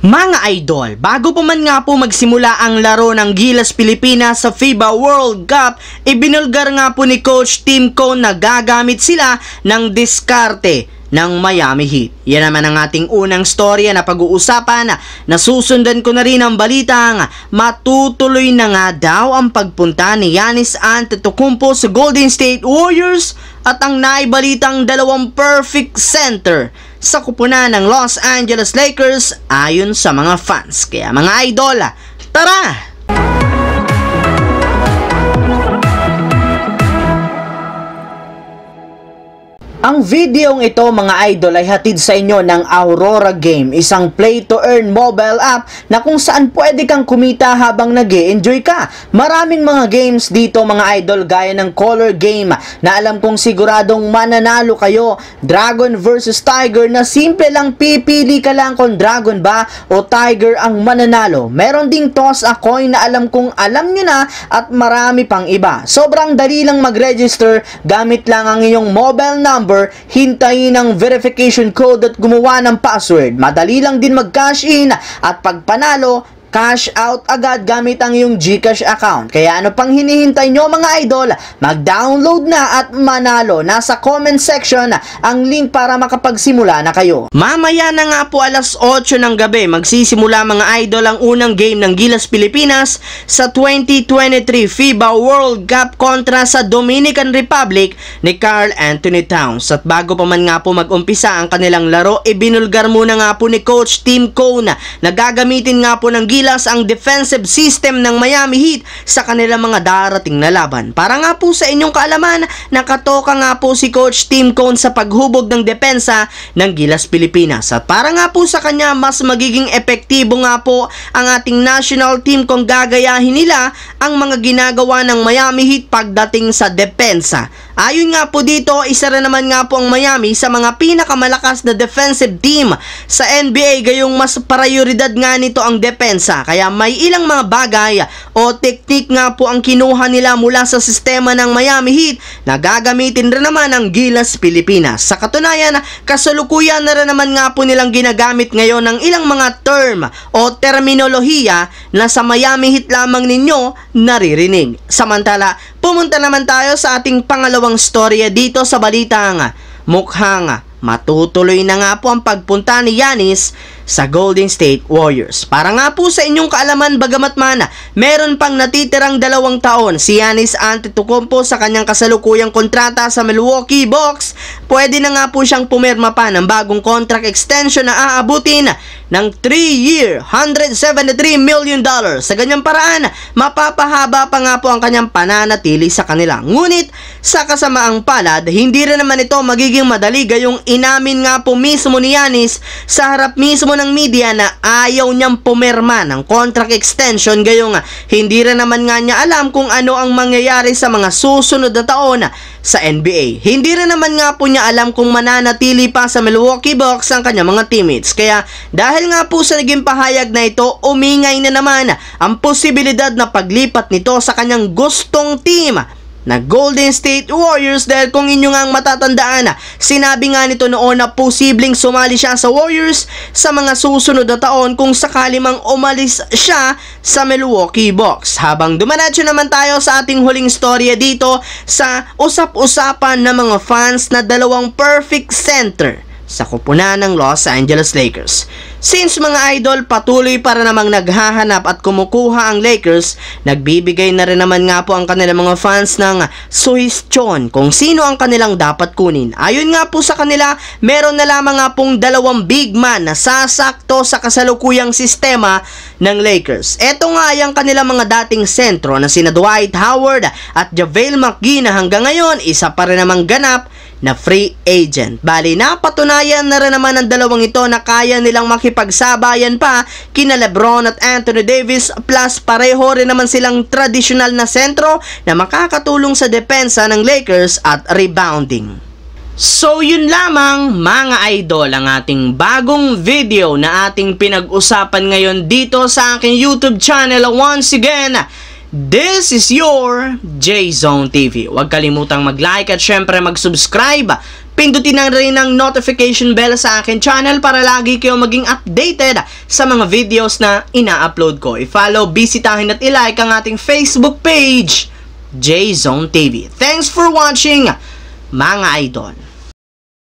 Mga idol, bago pa man nga po magsimula ang laro ng Gilas Pilipinas sa FIBA World Cup, ibinulgar nga po ni Coach Tim Cone na gagamit sila ng diskarte ng Miami Heat. Yan naman ang ating unang storya na pag-uusapan. Nasusundan ko na rin ang balitang matutuloy na nga daw ang pagpunta ni Giannis Antetokounmpo sa Golden State Warriors at ang naibalitang dalawang perfect center sa kupunan ng Los Angeles Lakers ayon sa mga fans. Kaya mga idol, tara! Ang videong ito mga idol ay hatid sa inyo ng Aurora Game, isang play-to-earn mobile app na kung saan pwede kang kumita habang nag-e-enjoy ka. Maraming mga games dito mga idol gaya ng color game na alam kong siguradong mananalo kayo. Dragon versus Tiger na simple lang, pipili ka lang kung Dragon ba o Tiger ang mananalo. Meron ding toss a coin na alam kong alam nyo na at marami pang iba. Sobrang dali lang mag-register, gamit lang ang iyong mobile number, hintayin ang verification code at gumawa ng password. Madali lang din mag-cash in at pag panalo, cash out agad gamit ang iyong GCash account. Kaya ano pang hinihintay nyo mga idol? Mag-download na at manalo. Nasa comment section ang link para makapagsimula na kayo. Mamaya na nga po alas 8 ng gabi magsisimula mga idol ang unang game ng Gilas Pilipinas sa 2023 FIBA World Cup kontra sa Dominican Republic ni Karl Anthony Towns. At bago pa man nga po mag-umpisa ang kanilang laro, ibinulgar muna nga po ni Coach Tim Cone na gagamitin nga po ng Gilas ang defensive system ng Miami Heat sa kanilang mga darating na laban. Para nga po sa inyong kaalaman, nakatoka nga po si Coach Tim Cone sa paghubog ng depensa ng Gilas Pilipinas. At para nga po sa kanya, mas magiging epektibo nga po ang ating national team kung gagayahin nila ang mga ginagawa ng Miami Heat pagdating sa depensa. Ayon nga po dito, isa rin naman nga po ang Miami sa mga pinakamalakas na defensive team sa NBA, gayong mas prioridad nga nito ang depensa. Kaya may ilang mga bagay o teknik nga po ang kinuha nila mula sa sistema ng Miami Heat na gagamitin rin naman ng Gilas Pilipinas. Sa katunayan, kasalukuyan na rin naman nga po nilang ginagamit ngayon ng ilang mga term o terminolohiya na sa Miami Heat lamang ninyo naririnig. Samantala, pumunta naman tayo sa ating pangalawang storya dito sa balitang mukhang matutuloy na nga po ang pagpunta ni Giannis sa Golden State Warriors. Para nga po sa inyong kaalaman, bagamat man meron pang natitirang 2 taon si Giannis Antetokounmpo sa kanyang kasalukuyang kontrata sa Milwaukee Bucks, pwede na nga po siyang pumirma pa ng bagong contract extension na aabutin ng 3-year, $173 million. Sa ganyang paraan, mapapahaba pa nga po ang kanyang pananatili sa kanila. Ngunit, sa kasamaang palad, hindi rin naman ito magiging madali, gayong inamin nga po mismo ni Giannis sa harap mismo ng media na ayaw niyang pumirma ng contract extension, gayong hindi rin naman nga niya alam kung ano ang mangyayari sa mga susunod na taon sa NBA. Hindi rin naman nga po niya alam kung mananatili pa sa Milwaukee Bucks ang kanyang mga teammates. Kaya dahil nga po sa naging pahayag na ito, umingay na naman ang posibilidad na paglipat nito sa kanyang gustong team na Golden State Warriors. Dahil kung inyo nga matatandaan, sinabi nga nito noon na posibleng sumali siya sa Warriors sa mga susunod na taon kung sakali mang umalis siya sa Milwaukee Bucks. Habang dumiretso naman tayo sa ating huling storya dito sa usap-usapan ng mga fans na dalawang perfect center sa kupunan ng Los Angeles Lakers. Since mga idol, patuloy para namang naghahanap at kumukuha ang Lakers, nagbibigay na rin naman nga po ang kanilang mga fans ng suhestyon kung sino ang kanilang dapat kunin. Ayon nga po sa kanila, meron na lamang nga pong 2 big man na sasakto sa kasalukuyang sistema ng Lakers. Eto nga yung kanilang mga dating sentro na sina Dwight Howard at JaVale McGee na hanggang ngayon isa pa rin namang ganap na free agent. Bali, napatunayan na rin naman ng dalawang ito na kaya nilang makipagsabayan pa kina LeBron at Anthony Davis, plus pareho rin naman silang tradisyonal na sentro na makakatulong sa depensa ng Lakers at rebounding. So yun lamang mga idol ang ating bagong video na ating pinag-usapan ngayon dito sa aking YouTube channel. Once again, This is your J-Zone TV. Huwag kalimutang mag-like at syempre mag-subscribe. Pindutin na rin ang notification bell sa akin channel para lagi kayo maging updated sa mga videos na ina-upload ko. I-follow, bisitahin at i-like ang ating Facebook page, J-Zone TV. Thanks for watching, mga idol.